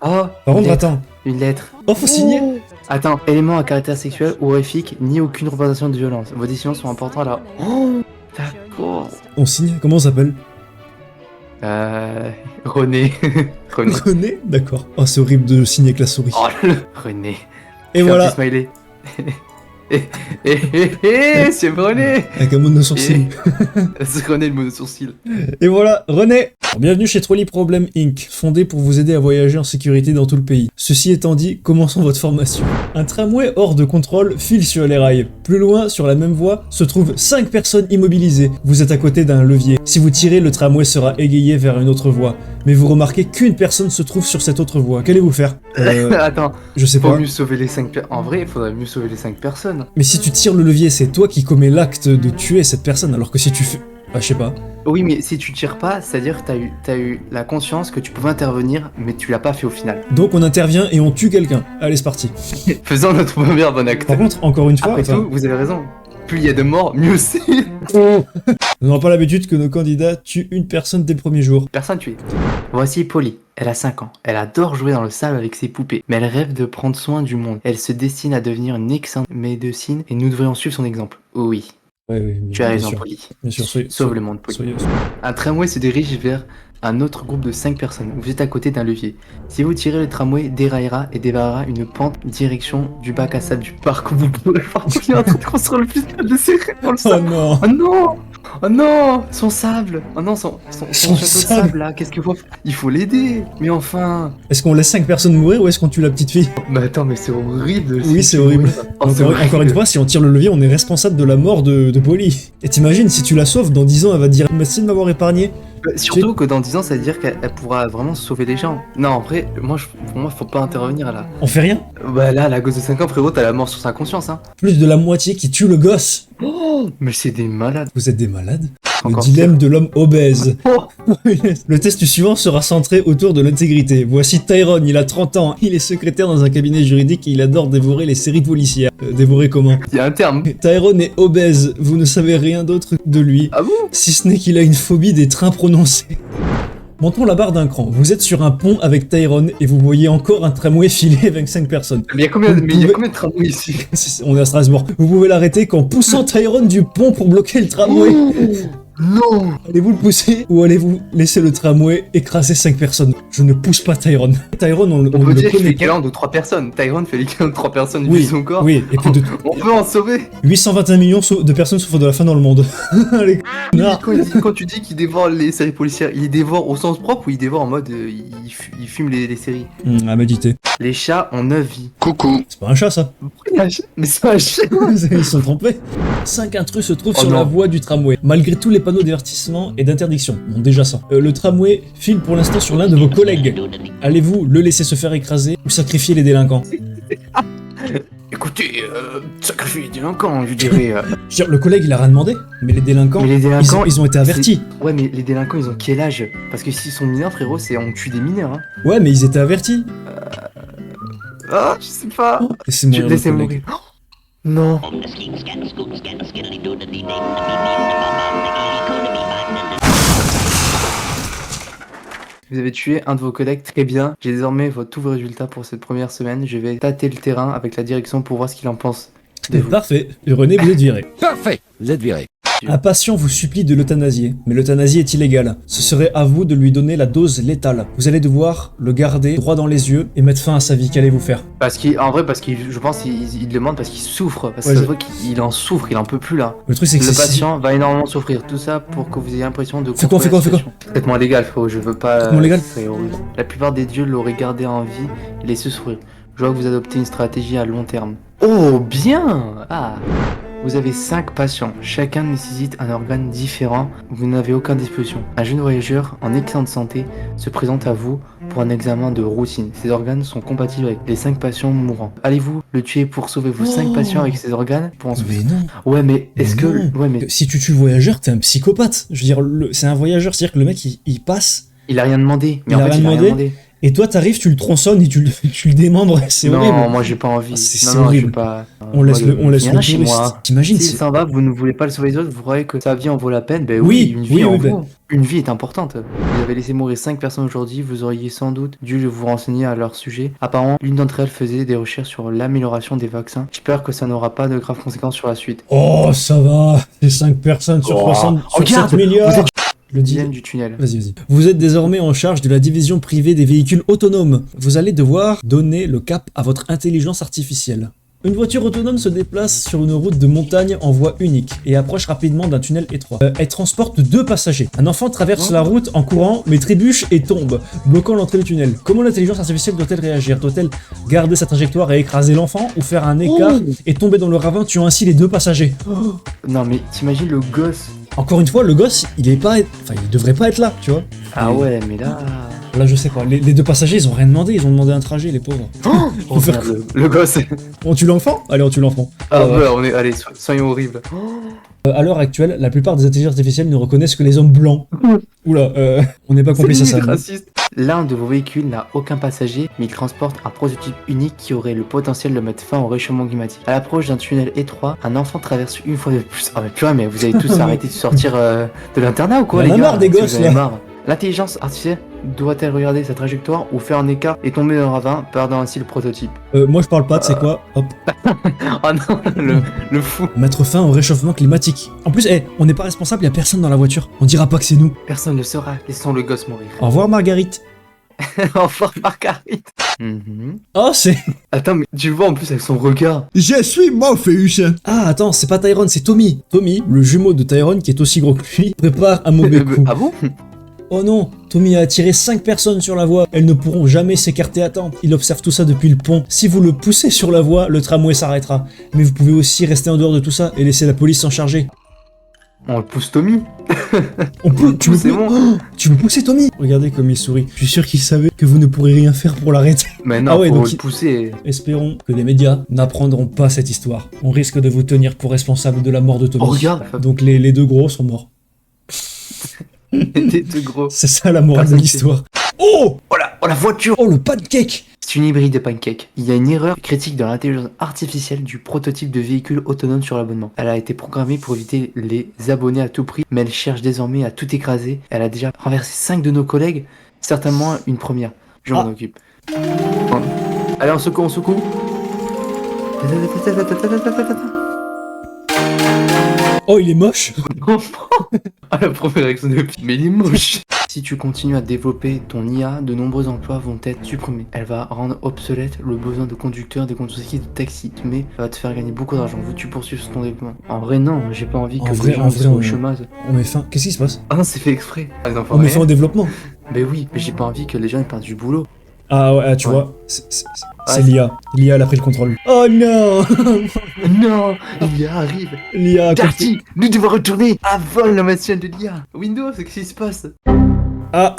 Oh, Par contre, lettre. attends. Une lettre. Oh, faut signer. Attends, élément à caractère sexuel ou horrifique, ni aucune représentation de violence. Vos décisions sont importantes là. Oh, d'accord. On signe. Comment on s'appelle? René. René. René. D'accord. Oh, c'est horrible de signer avec la souris. Oh, René. Et Fais un voilà. petit smiley. C'est René. Avec un mot de sourcil. C'est René le mot de sourcil. Et voilà, René. Bienvenue chez Trolley Problem Inc., fondé pour vous aider à voyager en sécurité dans tout le pays. Ceci étant dit, commençons votre formation. Un tramway hors de contrôle file sur les rails. Plus loin, sur la même voie, se trouvent 5 personnes immobilisées. Vous êtes à côté d'un levier. Si vous tirez, le tramway sera égayé vers une autre voie. Mais vous remarquez qu'une personne se trouve sur cette autre voie. Qu'allez-vous faire? Attends, Je sais faut pas. mieux sauver les 5 personnes. En vrai, il faudrait mieux sauver les 5 personnes. Mais si tu tires le levier, c'est toi qui commets l'acte de tuer cette personne, alors que si tu fais... Bah, je sais pas. Oui, mais si tu tires pas, c'est-à-dire que t'as eu la conscience que tu pouvais intervenir, mais tu l'as pas fait au final. Donc on intervient et on tue quelqu'un. Allez, c'est parti. Faisons notre premier bon acte. Par contre, encore une fois... Après enfin, tout, vous avez raison. Plus il y a de morts, mieux c'est. nous n'avons pas l'habitude que nos candidats tuent une personne dès le premier jour. Personne tué. Voici Polly. Elle a 5 ans. Elle adore jouer dans le sable avec ses poupées, mais elle rêve de prendre soin du monde. Elle se destine à devenir une excellente médecine et nous devrions suivre son exemple. Oui, Oui, tu as bien raison, sûr. Polly. Bien sûr, Sauve le monde, Polly. soyez- Un tramway se dirige vers un autre groupe de 5 personnes. Vous êtes à côté d'un levier. Si vous tirez, le tramway déraillera et débarrera une pente direction du bac à sable du parc où vous pourrez voir qu'il est en train de construire le plus de serré dans le Oh sable. non. Oh non! Oh non! Son sable! Oh non, son Son château de sable. sable là, qu'est-ce qu'il faut? Il faut l'aider! Mais enfin! Est-ce qu'on laisse 5 personnes mourir ou est-ce qu'on tue la petite fille? Mais attends, mais c'est horrible! Oui, si c'est tu horrible. mouris. Oh, c'est Encore une horrible. fois, si on tire le levier, on est responsable de la mort de Polly. Et t'imagines, si tu la sauves, dans 10 ans, elle va dire merci de m'avoir épargné. Surtout que dans 10 ans, ça veut dire qu'elle pourra vraiment sauver les gens. Non, en vrai, pour moi, faut pas intervenir là. On fait rien. Bah là, la gosse de 5 ans, frérot, t'as la mort sur sa conscience, hein. Plus de la moitié qui tue le gosse. Oh, mais c'est des malades. Vous êtes des malades. Le Encore dilemme de l'homme obèse. Oh, Le test suivant sera centré autour de l'intégrité. Voici Tyrone, il a 30 ans. Il est secrétaire dans un cabinet juridique et il adore dévorer les séries policières. Dévorer comment? il y a un terme. Tyrone est obèse. Vous ne savez rien d'autre de lui. Ah bon? Si ce n'est qu'il a une phobie des trains prononcés. Montons la barre d'un cran. Vous êtes sur un pont avec Tyrone et vous voyez encore un tramway filé avec 5 personnes. Mais il y a combien, Vous mais il y a pouvez- combien de tramways ici? On est à Strasbourg. Vous pouvez l'arrêter qu'en poussant Tyrone du pont pour bloquer le tramway. Non! Allez-vous le pousser ou allez-vous laisser le tramway écraser 5 personnes? Je ne pousse pas Tyrone. Tyrone, on On peut le dire qu'il connaît fait pas. l'équivalent de 3 personnes. Tyrone fait l'équivalent de 3 personnes vu Oui, son corps. oui, et puis de On peut en sauver. 821 millions de personnes souffrent de la faim dans le monde. Allez, connard. Quand tu dis qu'il dévore les séries policières, il dévore au sens propre ou il dévore en mode il fume les séries? À méditer. Les chats ont 9 vies. Coucou. C'est pas un chat, ça. Mais c'est pas un chat. Ils sont trompés. 5 intrus se trouvent Oh sur non. la voie du tramway, malgré tous les panneaux d'avertissement et d'interdiction. Bon, déjà ça. Le tramway file pour l'instant sur l'un de vos collègues. Allez-vous le laisser se faire écraser ou sacrifier les délinquants? Écoutez, sacrifier les délinquants, je dirais. Je veux dire, le collègue il a rien demandé, mais les délinquants, Mais les délinquants, ils ont été avertis. Ouais, mais les délinquants, ils ont quel âge? Parce que s'ils sont mineurs, frérot, on tue des mineurs. Hein. Ouais, mais ils étaient avertis. Ah, je sais pas. Laissez mourir le Laissez collègue. mourir. Oh, non. Vous avez tué un de vos collègues, très bien. J'ai désormais tous vos résultats pour cette première semaine. Je vais tâter le terrain avec la direction pour voir ce qu'il en pense de vous. Parfait. Et René, vous êtes viré. Parfait. Vous êtes viré. Un patient vous supplie de l'euthanasier, mais l'euthanasie est illégale. Ce serait à vous de lui donner la dose létale. Vous allez devoir le garder droit dans les yeux et mettre fin à sa vie. Qu'allez-vous faire? En vrai, parce que je pense qu'il demande parce qu'il souffre. Parce Ouais, que je- je vois qu'il en souffre, il en peut plus là. Le truc c'est que Le c'est patient va énormément souffrir. Tout ça pour que vous ayez l'impression de... Fais quoi, contrôler fais la quoi, situation. Traitement légal, frérot. Je veux pas... Traitement légal c'est horrible. La plupart des dieux l'auraient gardé en vie et laissé souffrir. Je vois que vous adoptez une stratégie à long terme. Oh, bien! Ah! Vous avez 5 patients, chacun nécessite un organe différent, vous n'avez aucune disposition. Un jeune voyageur en excellente santé se présente à vous pour un examen de routine. Ces organes sont compatibles avec les 5 patients mourants. Allez-vous le tuer pour sauver vos 5 Oh. patients avec ces organes pour en sauver? Mais non. Ouais, mais est-ce Mais que... non. Ouais, mais Si tu tues le voyageur, t'es un psychopathe. Je veux dire, c'est un voyageur, c'est-à-dire que le mec il passe, il a rien demandé. Mais Il en a fait, rien il a rien demandé. demandé. Et toi, t'arrives, tu le tronçonnes et tu le démembres, c'est horrible. Non, moi j'ai pas envie. Ah, c'est Non, non, je horrible. suis pas. On laisse le Viens chez touriste. moi. T'imagines Si c'est- ça va, vous ne voulez pas le sauver les autres, vous croyez que sa vie en vaut la peine? Ben Oui, oui, une vie oui, en oui, vaut. Une vie est importante. Vous avez laissé mourir 5 personnes aujourd'hui, vous auriez sans doute dû vous renseigner à leur sujet. Apparemment, l'une d'entre elles faisait des recherches sur l'amélioration des vaccins. J'espère que ça n'aura pas de graves conséquences sur la suite. Oh, ça va. C'est 5 personnes sur Oh, 60, sur regarde, 7 milliards. vous êtes Le dis- dixième du tunnel. Vas-y. Vous êtes désormais en charge de la division privée des véhicules autonomes. Vous allez devoir donner le cap à votre intelligence artificielle. Une voiture autonome se déplace sur une route de montagne en voie unique et approche rapidement d'un tunnel étroit. Elle transporte 2 passagers. Un enfant traverse la route en courant mais trébuche et tombe, bloquant l'entrée du tunnel. Comment l'intelligence artificielle doit-elle réagir? Doit-elle garder sa trajectoire et écraser l'enfant ou faire un écart et tomber dans le ravin tuant ainsi les 2 passagers? Non mais t'imagines le gosse. Encore une fois, le gosse, il devrait pas être là, tu vois. Ah ouais, mais là. Là, je sais pas. Les 2 passagers, ils ont rien demandé. Ils ont demandé un trajet, les pauvres. Oh, faire regarde, le gosse. On tue l'enfant? Allez, on tue l'enfant. Ah ouais, on est. Allez, soyons horribles. À l'heure actuelle, la plupart des intelligences artificielles ne reconnaissent que les hommes blancs. Oula, on n'est pas complice à ça. limite raciste. L'un de vos véhicules n'a aucun passager, mais il transporte un prototype unique qui aurait le potentiel de mettre fin au réchauffement climatique. À l'approche d'un tunnel étroit, un enfant traverse une fois de plus. Ah mais purée, mais vous avez tous arrêté de sortir de l'internat ou quoi, Il y en les a gars? marre des Si vous gosses, en avez là. marre. L'intelligence artificielle doit-elle regarder sa trajectoire ou faire un écart et tomber dans le ravin, perdant ainsi le prototype? Moi, je parle pas, tu sais quoi? Hop. Oh non, le fou. Mettre fin au réchauffement climatique. En plus, on n'est pas responsable, y a personne dans la voiture. On dira pas que c'est nous. Personne ne le saura, laissons le gosse mourir. Au revoir, Marguerite. Enfin, Marguerite. Mhm. Oh, c'est... Attends, mais tu le vois en plus avec son regard. Je suis Morpheus. Ah, attends, c'est pas Tyrone, c'est Tommy. Tommy, le jumeau de Tyrone, qui est aussi gros que lui, prépare un mauvais coup. Ah bon? Oh non, Tommy a attiré 5 personnes sur la voie. Elles ne pourront jamais s'écarter à temps. Il observe tout ça depuis le pont. Si vous le poussez sur la voie, le tramway s'arrêtera. Mais vous pouvez aussi rester en dehors de tout ça et laisser la police s'en charger. On le pousse Tommy. Tu veux C'est bon. Oh, tu veux pousser Tommy? Regardez comme il sourit. Je suis sûr qu'il savait que vous ne pourrez rien faire pour l'arrêter. Mais non, Ah ouais, faut donc le pousser. Espérons que les médias n'apprendront pas cette histoire. On risque de vous tenir pour responsable de la mort de Tommy. Oh, regarde. Donc les 2 gros sont morts. T'es tout gros. C'est ça la morale de Personne l'histoire. Oh! Oh la voiture. Oh, le pancake! C'est une hybride de pancake. Il y a une erreur critique dans l'intelligence artificielle du prototype de véhicule autonome sur l'abonnement. Elle a été programmée pour éviter les abonnés à tout prix, mais elle cherche désormais à tout écraser. Elle a déjà renversé 5 de nos collègues, certainement une première. Je m'en occupe. Bon. Allez, on secoue, on secoue. Oh, il est moche! Ah, la première réaction de mais il est moche. Si tu continues à développer ton IA, de nombreux emplois vont être supprimés. Elle va rendre obsolète le besoin de conducteurs des conductrices de taxi, mais ça va te faire gagner beaucoup d'argent. Veux-tu poursuivre ton développement? En vrai, non, j'ai pas envie En que vrai, les gens soient on- au chômage. On met fin. Qu'est-ce qui se passe? Ah non, c'est fait exprès. Ah, non, On met fin au développement. Mais oui, mais j'ai pas envie que les gens aient perdent du boulot. Ah ouais, tu Ouais. vois, c'est Ouais. l'IA. L'IA, elle a pris le contrôle. Oh non! Non, l'IA arrive. L'IA a compris. Darty, nous devons retourner avant la machine de l'IA. Windows, qu'est-ce qui se passe? Ah!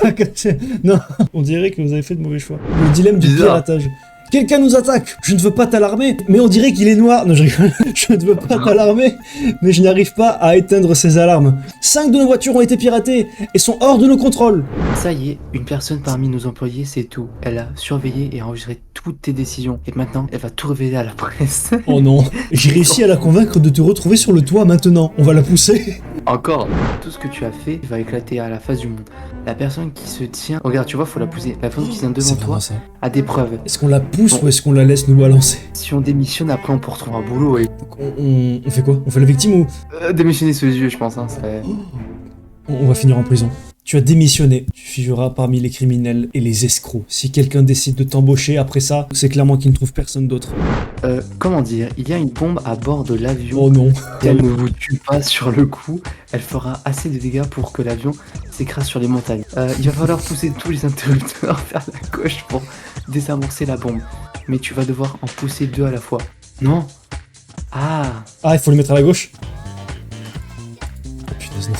T'as cassé. Non, on dirait que vous avez fait de mauvais choix. Le dilemme du Bizarre. piratage. Quelqu'un nous attaque! Je ne veux pas t'alarmer, mais on dirait qu'il est noir. Non, je rigole. Je ne veux pas t'alarmer, mais je n'arrive pas à éteindre ces alarmes. 5 de nos voitures ont été piratées et sont hors de nos contrôles. Ça y est, une personne parmi nos employés, c'est tout. Elle a surveillé et enregistré toutes tes décisions. Et maintenant, elle va tout révéler à la presse. Oh non, j'ai réussi à la convaincre de te retrouver sur le toit maintenant. On va la pousser. Encore. Tout ce que tu as fait va éclater à la face du monde. La personne qui se tient... Regarde, tu vois, faut la pousser. La personne qui vient devant C'est toi vraiment ça. a des preuves. Est-ce qu'on la pousse ou est-ce qu'on la laisse nous balancer? Si on démissionne, après on peut retrouver un boulot et... Donc, on fait quoi? On fait la victime ou démissionner sous les yeux, je pense. Hein, on va finir en prison? Tu as démissionné. Tu figureras parmi les criminels et les escrocs. Si quelqu'un décide de t'embaucher après ça, c'est clairement qu'il ne trouve personne d'autre. Comment dire? Il y a une bombe à bord de l'avion. Oh non. Si elle ne vous tue pas sur le coup, elle fera assez de dégâts pour que l'avion s'écrase sur les montagnes. Il va falloir pousser tous les interrupteurs vers la gauche pour désamorcer la bombe. Mais tu vas devoir en pousser 2 à la fois. Non? Ah, Ah, il faut le mettre à la gauche. Oh putain, non.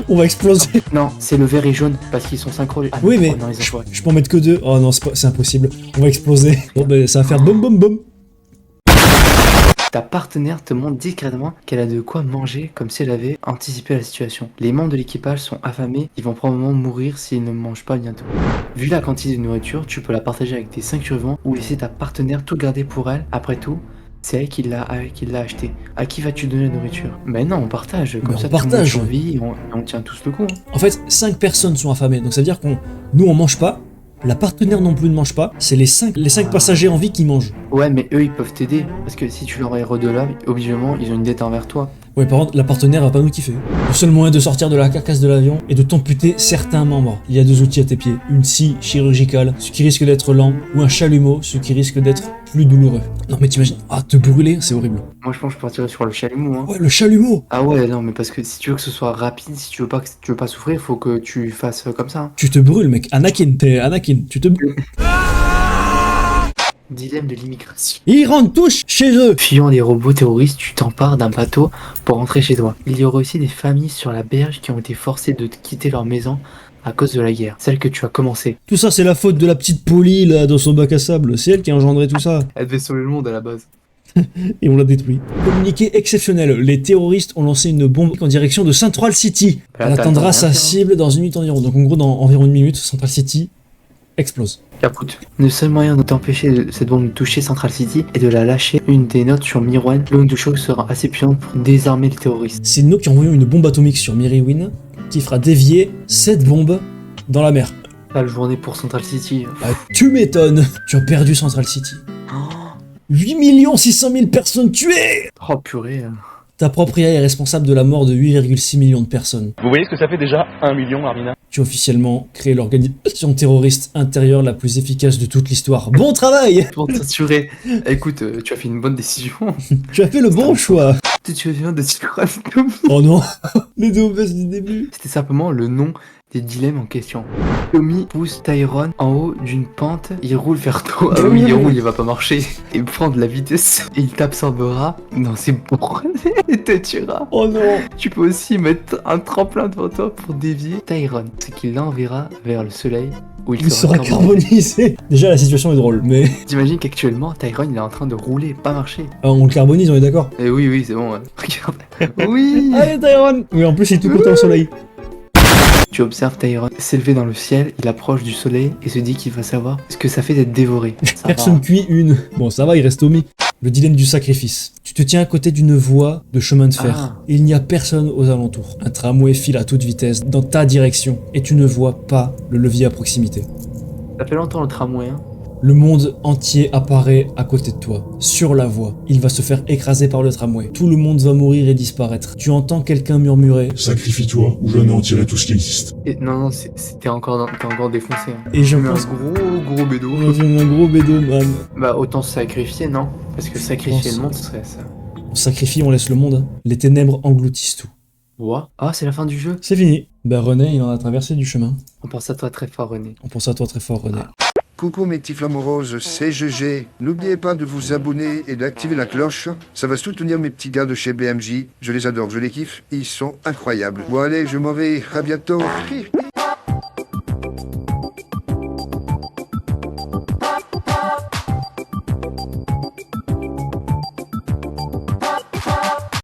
On va exploser. non, c'est le vert et jaune parce qu'ils sont synchro. Ah, Oui, mais oh non, ils ont pas. je peux en mettre que 2. Oh non, c'est impossible. On va exploser. Bon, ben, ça va faire boum boum boum. Ta partenaire te montre discrètement qu'elle a de quoi manger comme si elle avait anticipé la situation. Les membres de l'équipage sont affamés, ils vont probablement mourir s'ils ne mangent pas bientôt. Vu la quantité de nourriture, tu peux la partager avec tes 5 survivants ou laisser ta partenaire tout garder pour elle. Après tout, c'est elle qui l'a acheté. À qui vas-tu donner la nourriture? Mais non, on partage. Comme Mais ça, on partage. tout le monde survit et on tient tous le coup. Hein. En fait, 5 personnes sont affamées, donc ça veut dire nous on mange pas, la partenaire non plus ne mange pas, c'est les 5 passagers en vie qui mangent. Ouais, mais eux, ils peuvent t'aider. Parce que si tu leur es redevable, obligatoirement, ils ont une dette envers toi. Ouais, par contre, la partenaire va pas nous kiffer. Le seul moyen de sortir de la carcasse de l'avion est de t'amputer certains membres. Il y a 2 outils à tes pieds, une scie chirurgicale, ce qui risque d'être lent, ou un chalumeau, ce qui risque d'être plus douloureux. Non mais t'imagines, te brûler, c'est horrible. Moi, je pense que je partirais sur le chalumeau. Hein. Ouais, le chalumeau. Ah ouais, non, mais parce que si tu veux que ce soit rapide, si tu veux pas souffrir, il faut que tu fasses comme ça. Hein. Tu te brûles, mec. T'es Anakin, tu te brûles. Dilemme de l'immigration. Ils rentrent tous chez eux. Fuyant les robots terroristes, tu t'empares d'un bateau pour rentrer chez toi. Il y aura aussi des familles sur la berge qui ont été forcées de quitter leur maison à cause de la guerre, celle que tu as commencée. Tout ça, c'est la faute de la petite Polly, là, dans son bac à sable. C'est elle qui a engendré tout ça. Elle devait sauver le monde à la base. Et on l'a détruit. Communiqué exceptionnel. Les terroristes ont lancé une bombe en direction de Central City. Elle atteindra sa cible dans 1 minute environ. Donc en gros, dans environ 1 minute, Central City explose. Capoute. Le seul moyen de t'empêcher cette bombe de toucher Central City est de la lâcher. Une des notes sur Mirwan, l'onde de choc sera assez puissante pour désarmer les terroristes. C'est nous qui envoyons une bombe atomique sur Miriwin qui fera dévier cette bombe dans la mer. Pas le journée pour Central City. Tu m'étonnes. Tu as perdu Central City. 8 600 000 personnes tuées. Oh purée. Ta propre IA est responsable de la mort de 8,6 millions de personnes. Vous voyez ce que ça fait déjà 1 million, Armina? Tu as officiellement créé l'organisation terroriste intérieure la plus efficace de toute l'histoire. Bon travail. Pour t'assurer. Écoute, tu as fait une bonne décision. Tu as fait le bon choix. Tu viens de Tommy. Oh non. Les deux baisses du début. C'était simplement le nom des dilemmes en question. Tommy pousse Tyrone en haut d'une pente, il roule vers toi. Ah oui, il roule, il va pas marcher. Il prend de la vitesse, et il t'absorbera dans ses bras et te tuera. Oh non. Tu peux aussi mettre un tremplin devant toi pour dévier Tyrone, ce qui l'enverra vers le soleil où il sera carbonisé. Déjà la situation est drôle, mais... T'imagines qu'actuellement Tyrone il est en train de rouler, pas marcher. On le carbonise, on est d'accord? Eh oui, c'est bon, ouais. Regarde. Oui. Allez Tyrone. Oui, en plus il est tout content au soleil. Tu observes Tyrone s'élever dans le ciel, il approche du soleil et se dit qu'il va savoir ce que ça fait d'être dévoré. Personne cuit une. Bon, ça va, il reste Tommy. Le dilemme du sacrifice. Tu te tiens à côté d'une voie de chemin de fer. Et il n'y a personne aux alentours. Un tramway file à toute vitesse dans ta direction et tu ne vois pas le levier à proximité. Ça fait longtemps le tramway, hein. Le monde entier apparaît à côté de toi, sur la voie. Il va se faire écraser par le tramway. Tout le monde va mourir et disparaître. Tu entends quelqu'un murmurer « Sacrifie-toi ou je anéantirai tout ce qui existe. » Non, t'es encore défoncé. Hein. Et je mets pense... un gros bédo. Un gros bédo, man. Bah autant se sacrifier, non? Parce que sacrifier le monde, ce serait ça. On sacrifie, on laisse le monde. Les ténèbres engloutissent tout. What? Ah, c'est la fin du jeu? C'est fini. Bah René, il en a traversé du chemin. On pense à toi très fort, René. On pense à toi très fort, René. Coucou mes petits flamants roses, c'est GG. N'oubliez pas de vous abonner et d'activer la cloche. Ça va soutenir mes petits gars de chez BMJ. Je les adore, je les kiffe. Ils sont incroyables. Bon allez, je m'en vais. À bientôt.